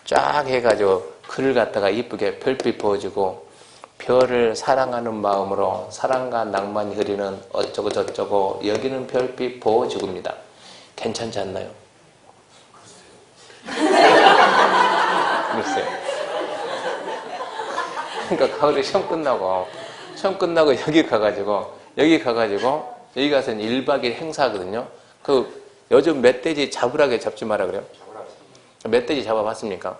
쫙 해가지고 글을 갖다가 이쁘게 별빛 보호지구, 별을 사랑하는 마음으로 사랑과 낭만이 흐리는 어쩌고 저쩌고 여기는 별빛 보호지구입니다. 괜찮지 않나요? 글쎄요. 그러니까 가을에 시험 끝나고 여기 가가지고 여기 가서는 1박 2일 행사하거든요. 그 요즘 멧돼지 잡으라게 잡지 마라 그래요. 멧돼지 잡아봤습니까?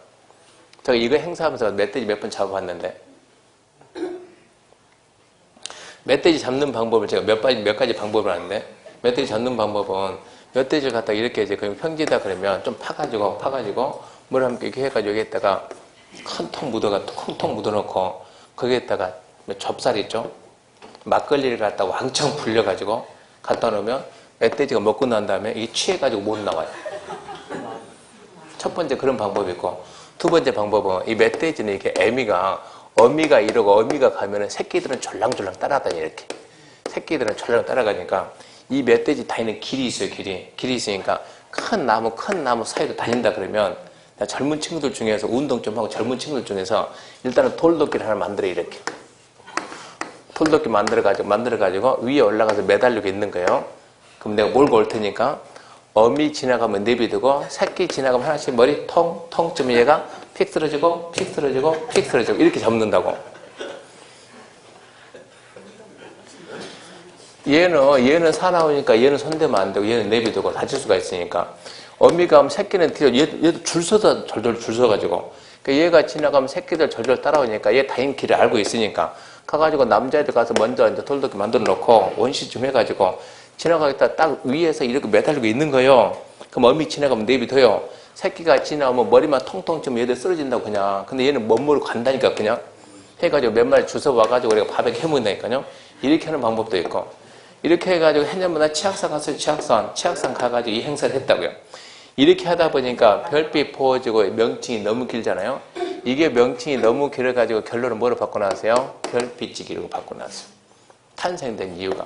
제가 이거 행사하면서 멧돼지 몇 번 잡아봤는데, 멧돼지 잡는 방법을 제가 몇 가지 방법을 하는데, 멧돼지 잡는 방법은 멧돼지를 갖다가 이렇게 이제 그냥 평지다 그러면 좀 파가지고 물 함께 이렇게 해가지고 여기에다가 큰 통 묻어놓고 거기에다가 좁쌀 있죠? 막걸리를 갖다가 왕창 불려가지고 갖다 놓으면 멧돼지가 먹고 난 다음에 이게 취해가지고 못 나와요. 첫 번째 그런 방법이 있고, 두 번째 방법은 이 멧돼지는 이렇게 어미가 이러고 어미가 가면은 새끼들은 졸랑졸랑 따라다녀, 이렇게. 새끼들은 졸랑 따라가니까 이 멧돼지 다니는 길이 있어요, 길이 있으니까 큰 나무 사이로 다닌다 그러면 젊은 친구들 중에서 운동 좀 하고 젊은 친구들 중에서 일단은 돌도끼를 하나 만들어, 이렇게. 돌도끼 만들어가지고 위에 올라가서 매달리고 있는 거예요. 그럼 내가 몰고 올 테니까 어미 지나가면 내비두고 새끼 지나가면 하나씩 머리 통쯤 얘가 픽 쓰러지고 이렇게 잡는다고. 얘는 사나우니까 얘는 손대면 안 되고 얘는 내비두고 다칠 수가 있으니까 어미가 하면 새끼는 뒤로 얘도 줄 서가지고 그러니까 얘가 지나가면 새끼들 절절 따라오니까 얘 다닌 길을 알고 있으니까 가가지고 남자애들 가서 먼저 이제 돌도끼 만들어 놓고 원시 좀 해가지고 지나가겠다 딱 위에서 이렇게 매달리고 있는 거예요. 그럼 어미 지나가면 내비둬요. 새끼가 지나오면 머리만 통통 치면 얘들 쓰러진다고 그냥. 근데 얘는 먼 모르고 간다니까 그냥. 해가지고 몇 마리 주워 와가지고 우리가 바베큐 해먹는다니까요. 이렇게 하는 방법도 있고. 이렇게 해가지고 해년마다 치악산 갔어요. 치악산 가가지고 이 행사를 했다고요. 이렇게 하다 보니까 별빛 보호지구 명칭이 너무 길잖아요. 이게 명칭이 너무 길어가지고 결론은 뭐로 바꿔놨어요? 별빛지기로 바꿔놨어요. 탄생된 이유가.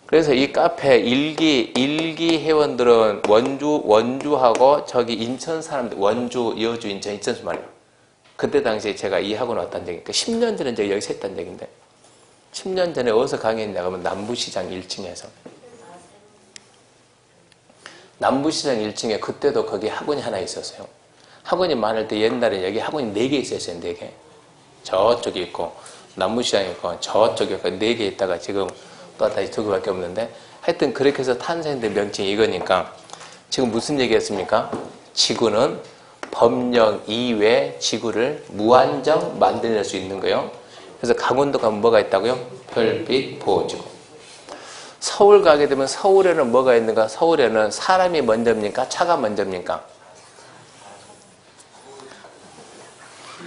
그래서 이 카페 일기 회원들은 원주하고 저기 인천 사람들, 원주, 여주, 인천 말이에요. 그때 당시에 제가 이 학원 왔다는 얘기니까 10년 전에 제가 여기서 했다는 얘기인데 10년 전에 어디서 강의했냐 하면 남부시장 1층에서. 남부시장 1층에 그때도 거기 학원이 하나 있었어요. 학원이 많을 때 옛날에 여기 학원이 4개 있었어요. 4개. 저쪽에 있고 남부시장에 있고 저쪽에 있고 4개 있다가 지금 또 다시 2개밖에 없는데 하여튼 그렇게 해서 탄생된 명칭이 이거니까 지금 무슨 얘기했습니까? 지구는 법령 이외 지구를 무한정 만들어낼 수 있는 거예요. 그래서 강원도 가면 뭐가 있다고요? 별빛 보호지구. 서울 가게 되면 서울에는 뭐가 있는가? 서울에는 사람이 먼저입니까? 차가 먼저입니까?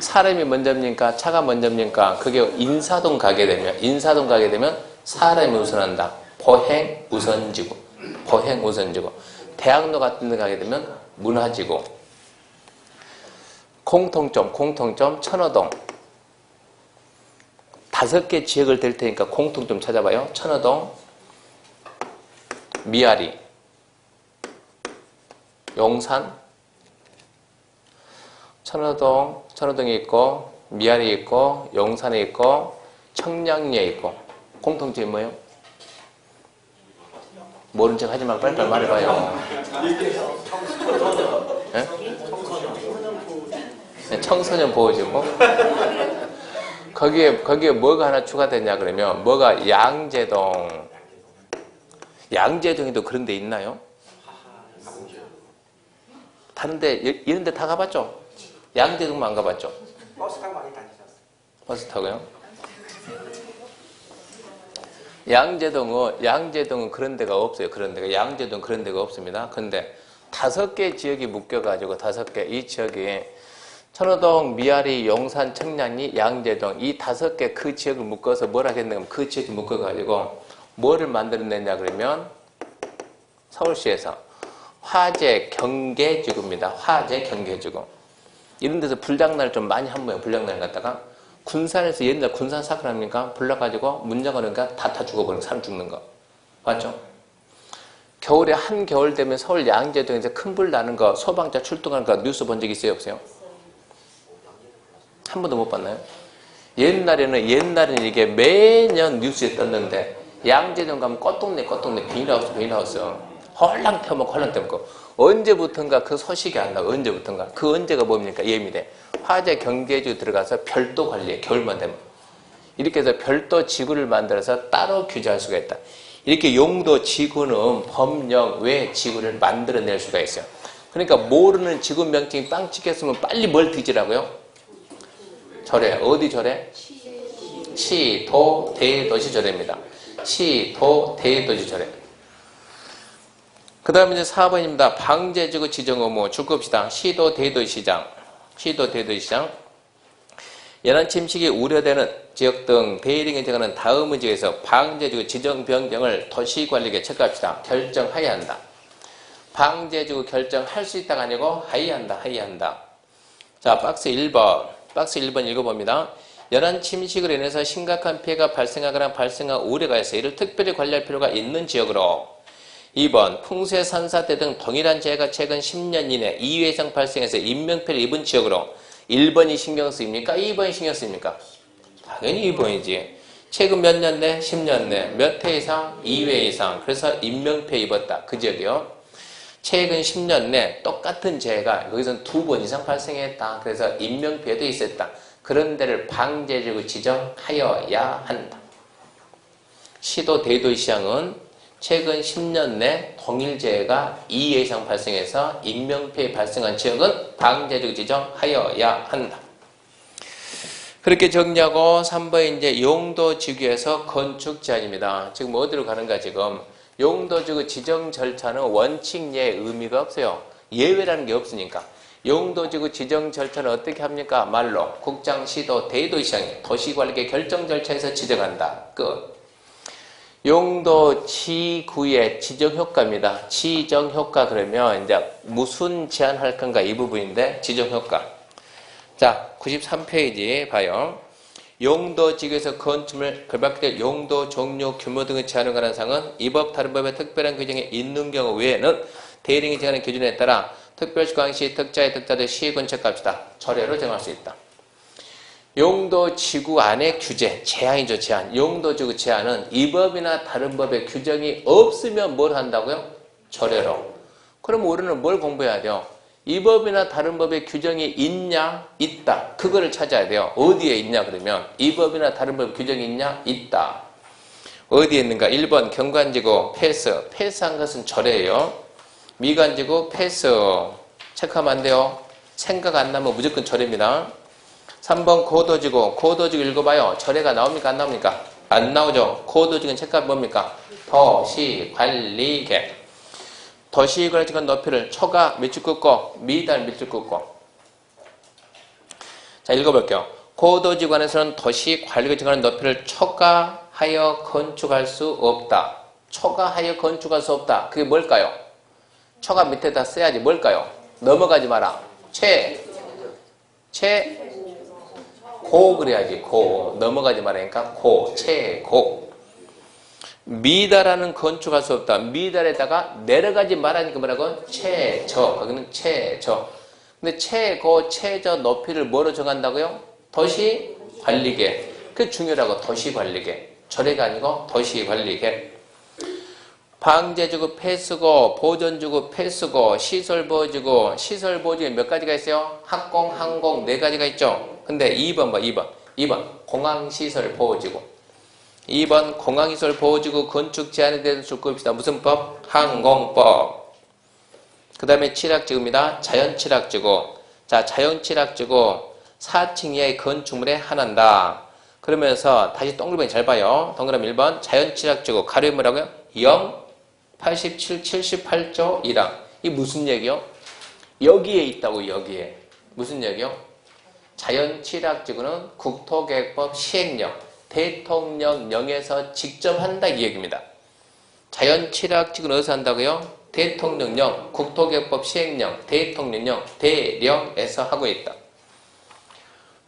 사람이 먼저입니까? 차가 먼저입니까? 그게 인사동 가게 되면 사람이 우선한다. 보행 우선지구. 대학로 같은 데 가게 되면 문화지구. 공통점 천호동. 5개 지역을 댈 테니까 공통점 찾아봐요. 천호동, 미아리, 용산, 천호동에 있고 미아리에 있고 용산에 있고 청량리에 있고 공통점이 뭐예요? 모른 척 하지 말고 빨리빨리 말해봐요. 예? 네, 청소년 보호지구. 거기에 뭐가 하나 추가됐냐 그러면 뭐가 양재동. 양재동에도 그런 데 있나요? 다른데 이런 데 다 가봤죠? 양재동만 안 가봤죠? 버스 타고 많이 다니셨어요. 버스 타고요? 양재동은 그런 데가 없어요. 그런 데가. 양재동 그런 데가 없습니다. 근데 5개 지역이 묶여가지고 5개, 이 지역이 천호동, 미아리, 용산, 청량리, 양재동 이 5개 그 지역을 묶어서 뭐라 했는가 그 지역을 묶어가지고 뭐를 만들어냈냐 그러면 서울시에서 화재 경계지구입니다. 화재 경계지구. 이런 데서 불장난을 좀 많이 한 거예요. 불장난을 갖다가. 군산에서 옛날 군산 사건 합니까? 불러가지고 문장 그러니까 다 죽어버리는 사람 죽는 거. 맞죠? 겨울에 한겨울 되면 서울 양재동에서 큰 불 나는 거 소방차 출동하는 거 뉴스 본 적 있어요? 없어요? 한 번도 못 봤나요? 옛날에는 이게 매년 뉴스에 떴는데 양재동 가면 꽃동네 비닐하우스 홀랑 태워먹고 언제부턴가 그 소식이 안 나고 언제부턴가 그 언제가 뭡니까? 예민해. 화재 경계지구 들어가서 별도 관리해. 겨울만 되면. 이렇게 해서 별도 지구를 만들어서 따로 규제할 수가 있다. 이렇게 용도 지구는 법령 외 지구를 만들어낼 수가 있어요. 그러니까 모르는 지구 명칭이 빵 찍혔으면 빨리 뭘 뒤지라고요? 절에. 어디 절에? 시, 도, 대, 도시 절에입니다. 시, 도, 대, 도시 절에. 그 다음에 이제 4번입니다. 방제지구 지정 의무 주급시당 시도 대도시장 연안 침식이 우려되는 지역 등 대리행에 정하는 다음의 지역에서 방제지구 지정 변경을 도시관리계 체크합시다. 결정하여야 한다. 방제지구 결정할 수 있다가 아니고 하여야 한다. 자, 박스 1번 읽어봅니다. 연안 침식으로 인해서 심각한 피해가 발생하거나 발생할 우려가 있어 이를 특별히 관리할 필요가 있는 지역으로 2번 풍수해 산사태 등 동일한 재해가 최근 10년 이내 2회 이상 발생해서 인명피해를 입은 지역으로 1번이 신경 쓰입니까? 2번이 신경 쓰입니까? 당연히 2번이지. 최근 몇 년 내? 10년 내. 몇 회 이상? 2회 이상. 그래서 인명피해 입었다. 그 지역이요. 최근 10년 내 똑같은 재해가 여기서는 2번 이상 발생했다. 그래서 인명피해도 있었다. 그런 데를 방제지구 지정하여야 한다. 시도 대도시장은 최근 10년 내 동일재해가 2회 이상 발생해서 인명피해 발생한 지역은 방제지구 지정하여야 한다. 그렇게 정리하고 3번 이제 용도지구에서 건축 제한입니다. 지금 어디로 가는가 지금 용도지구 지정 절차는 원칙 예외 의미가 없어요. 예외라는 게 없으니까. 용도지구 지정 절차는 어떻게 합니까? 말로 국장, 시도, 대도시장이 도시관리계 결정 절차에서 지정한다. 끝. 용도지구의 지정효과입니다. 지정효과 그러면 이제 무슨 제한할 건가 이 부분인데 지정효과. 자, 93페이지 봐요. 용도지구에서 건축물 결박될 용도, 종류, 규모 등의 제한을 관한 사항은 이 법 다른 법의 특별한 규정이 있는 경우 외에는 대리인이 정하는 기준에 따라 특별시광시 특자의 특자들 시건책값이다. 절여로 정할 수 있다. 용도지구 안의 규제, 제한이죠, 제한. 용도지구 제한은 이 법이나 다른 법의 규정이 없으면 뭘 한다고요? 절여로. 그럼 우리는 뭘 공부해야 돼요? 이 법이나 다른 법의 규정이 있냐? 있다. 그거를 찾아야 돼요. 어디에 있냐 그러면 이 법이나 다른 법 규정이 있냐? 있다. 어디에 있는가? 1번 경관지구 패스. 패스한 것은 절여예요. 미관지구 패스. 체크하면 안 돼요. 생각 안 나면 무조건 절여입니다. 3번 고도지구. 고도지구 읽어봐요. 절해가 나옵니까? 안 나옵니까? 안 나오죠. 고도지구는 체크하면 뭡니까? 도시관리계. 도시관리지구 높이를 초가 밑줄 긋고 미달 밑줄 긋고. 자, 읽어볼게요. 고도지구 안에서는 도시관리지구 높이를 초과하여 건축할 수 없다. 초과하여 건축할 수 없다. 그게 뭘까요? 초가 밑에다 써야지. 뭘까요? 넘어가지 마라. 고 그래야지. 고. 넘어가지 말라니까 고. 최고. 미달하는 건축할 수 없다. 미달에다가 내려가지 말라니까 뭐라고? 최저. 거기는 최저. 근데 최고, 최저 높이를 뭐로 정한다고요? 도시관리계. 그게 중요하고 도시관리계. 절해가 아니고 도시관리계. 방제지구 폐수고, 보존지구 폐수고, 시설보호지구, 시설보호지구에 몇 가지가 있어요? 학공, 항공 네 가지가 있죠. 근데 2번 봐, 2번 공항시설보호지구. 2번 공항시설보호지구 건축 제한에 대해서 줄 겁니다. 무슨 법? 항공법. 그 다음에 칠학지구입니다. 자연칠학지구. 자, 자연칠학지구 4층 이하의 건축물에 한한다. 그러면서 다시 동그라미 잘 봐요. 동그라미 1번 자연칠학지구 가로에 뭐라고요? 0, 87, 78조 1항. 이 무슨 얘기요? 여기에 있다고. 여기에. 무슨 얘기요? 자연칠학지구는 국토계획법 시행령, 대통령령에서 직접 한다 이 얘기입니다. 자연칠학지구는 어디서 한다고요? 대통령령, 국토계획법 시행령, 대통령령, 대령에서 하고 있다.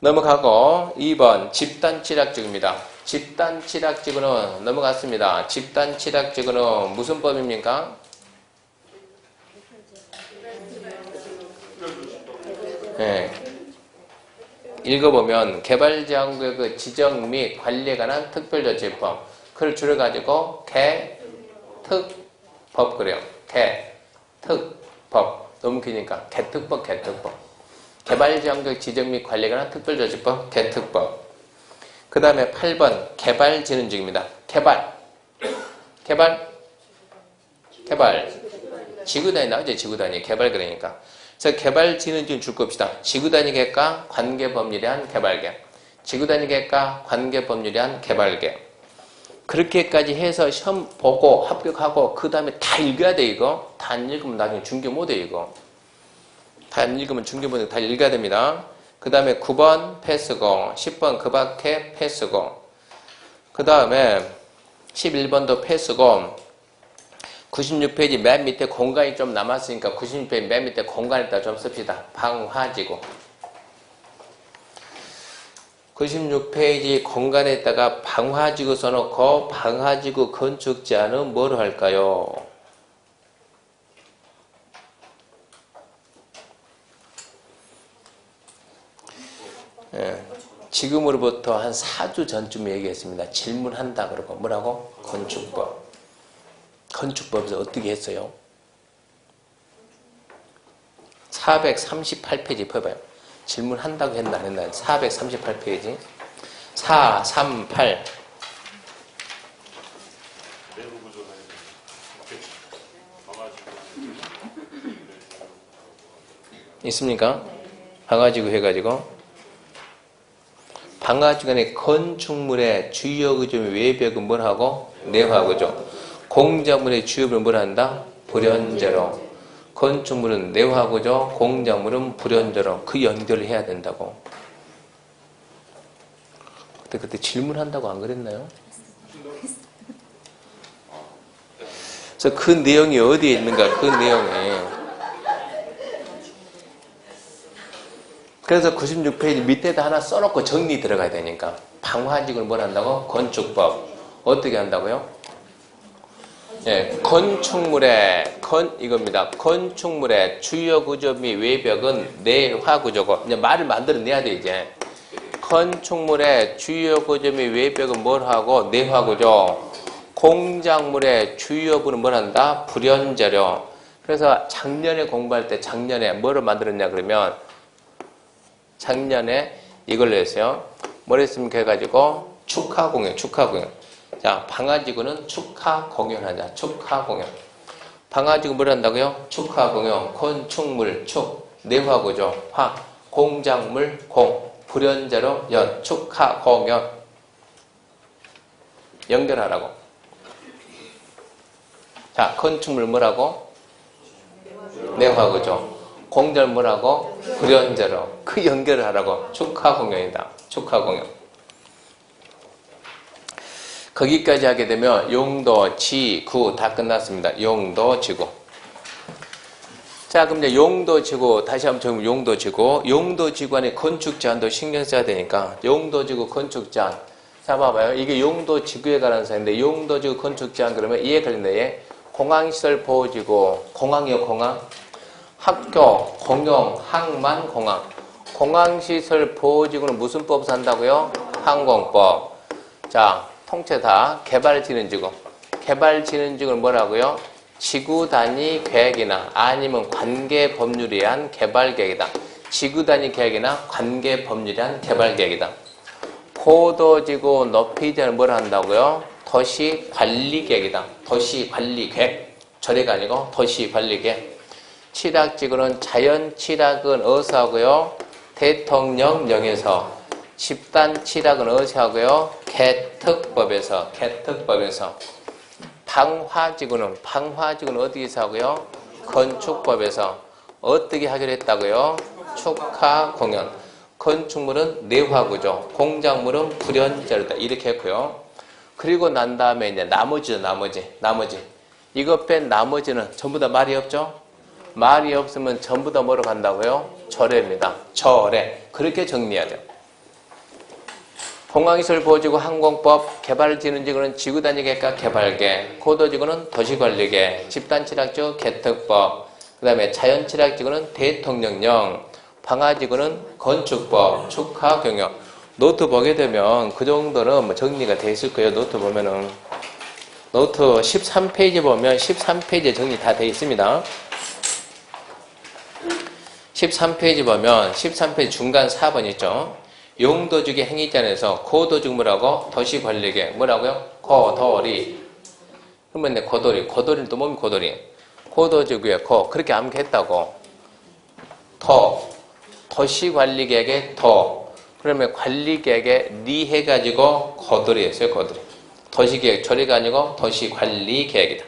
넘어가고 2번 집단칠학지구입니다. 집단칠학지구는 넘어갔습니다. 집단칠학지구는 무슨 법입니까? 네. 읽어보면 개발지원구역의 지정 및 관리에 관한 특별조치법. 그걸 줄여가지고 개특법 그래요. 개특법. 너무 기니까 개특법. 개발지원구역 지정 및 관리에 관한 특별조치법 개특법. 그 다음에 8번 개발진흥지구입니다. 개발. 지구단위 나오죠. 지구단위. 개발 그러니까. 그래서 개발진흥지구 줄 겁시다. 지구단위 계획과 관계법률에 한 개발계획. 지구단위 계획과 관계법률에 한 개발계획. 그렇게까지 해서 시험 보고 합격하고 그 다음에 다 읽어야 돼 이거. 다 안 읽으면 나중에 중개 못해 이거. 다 안 읽으면 중개 못해. 다 읽어야 됩니다. 그 다음에 9번 패스고 10번 그 밖에 패스고 그 다음에 11번도 패스고 96페이지 맨 밑에 공간이 좀 남았으니까 96페이지 맨 밑에 공간에다 좀 씁시다. 방화지구 96페이지 공간에다가 방화지구 써놓고 방화지구 건축 제한은 뭐로 할까요? 예, 지금으로부터 한 4주 전쯤 얘기했습니다. 질문한다 그러고 뭐라고? 건축법. 건축법에서 어떻게 했어요? 438페이지 펴봐요. 질문한다고 했나 안 했나? 438페이지 438 있습니까? 방화지구 해가지고 방화지구의 건축물의 주요 구조물 외벽은 뭘 하고? 내화구조. 공작물의 주요부는 뭘 한다? 불연제로. 건축물은 내화구조, 공작물은 불연제로. 그 연결을 해야 된다고. 그때 질문한다고 안 그랬나요? 그래서 그 내용이 어디에 있는가? 그 내용이. 그래서 96페이지 밑에다 하나 써놓고 정리 들어가야 되니까. 방화지구를 뭘 한다고? 건축법. 어떻게 한다고요? 예, 건축물의 이겁니다. 건축물의 주요 구조 및 외벽은 내화구조고. 이제 말을 만들어내야 돼 이제. 건축물의 주요 구조 및 외벽은 뭘 하고? 내화구조. 공작물의 주요 부는 뭘 한다? 불연재료. 그래서 작년에 공부할 때 작년에 뭐를 만들었냐 그러면 작년에 이걸로 했어요. 뭘 했습니까 해가지고 축하공연. 자, 방화지구는 축하공연하자. 축하공연. 방화지구 뭘 한다고요? 축하공연. 건축물 축. 내화구조 화. 공작물 공. 불연자로 연. 축하공연. 연결하라고. 자, 건축물 뭐라고? 내화구조. 공절 뭐라고? 불연자로. 그 연결을 하라고. 축하공연이다. 축하공연. 거기까지 하게 되면 용도, 지구 다 끝났습니다. 용도, 지구. 자, 그럼 이제 용도, 지구 다시 한번 적으면 용도, 지구. 용도, 지구 안에 건축 제한도 신경 써야 되니까 용도, 지구, 건축 제한. 자, 봐봐요. 이게 용도, 지구에 관한 사인데 용도, 지구, 건축 제한 그러면 이해 걸린다. 얘. 공항시설 보호지구. 공항이요, 공항. 학교, 공용, 항만, 공항. 공항시설 보호지구는 무슨 법에서 한다고요? 항공법. 자, 통째 다 개발진흥지구. 개발진흥직은 뭐라고요? 지구 단위 계획이나 아니면 관계 법률에 의한 개발 계획이다. 지구 단위 계획이나 관계 법률에 의한 개발 계획이다. 포도지구 높이제는 뭘 한다고요? 도시 관리 계획이다. 도시 관리 계획. 절에가 아니고 도시 관리 계획. 칠학지구는 자연 칠학은 어디서 하고요? 대통령령에서. 집단 칠학은 어디서 하고요? 개특법에서. 방화지구는 어디서 하고요? 건축법에서. 어떻게 하기로 했다고요? 축하 공연. 건축물은 내화구조, 공작물은 불연자료다. 이렇게 했고요. 그리고 난 다음에 이제 나머지. 이것 뺀 나머지는 전부 다 말이 없죠? 말이 없으면 전부 다 뭐로 간다고요? 절에입니다. 절에. 그렇게 정리해야 돼요. 공항시설보호지구 항공법, 개발진흥지구는 지구단위 계획과 개발계, 고도지구는 도시관리계, 집단칠학지구 개특법, 그 다음에 자연칠학지구는 대통령령, 방화지구는 건축법, 축하경영. 노트 보게 되면 그 정도는 뭐 정리가 돼 있을 거예요. 노트 보면은. 노트 13페이지 보면 13페이지에 정리 다 돼 있습니다. 13페이지 보면 13페이지 중간 4번 있죠. 용도주기 행위자에서 고도지구 뭐라고? 도시관리계. 뭐라고요? 고도리. 그러면 내 고도리는 또 몸이 고도리. 고도지구에 고. 그렇게 암기했다고. 도시관리계획의 도. 그러면 관리계획에 리 해가지고 고도리였어요. 고도리. 도시계획 처리가 아니고 도시관리계획이다.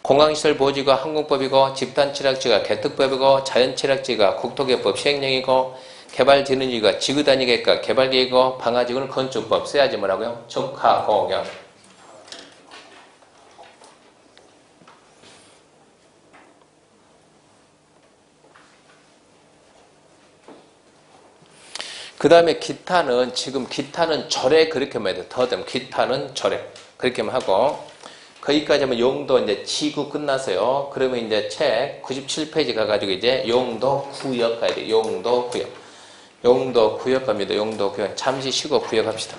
공항시설보호지구가 항공법이고 집단칠학지가 개특법이고 자연칠학지가 국토개법 시행령이고 개발진흥지구가 지구단위계획과 개발계획이고 방화지구는 건축법. 써야지 뭐라고요? 축하공연. 그 다음에 기타는 절에 그렇게 해야 돼. 더 되면 기타는 절에. 그렇게만 하고. 거기까지 하면 용도 이제 지구 끝났어요. 그러면 이제 책 97페이지 가가지고 이제 용도 구역 가야 돼. 용도 구역 갑니다. 용도 구역. 잠시 쉬고 구역 합시다.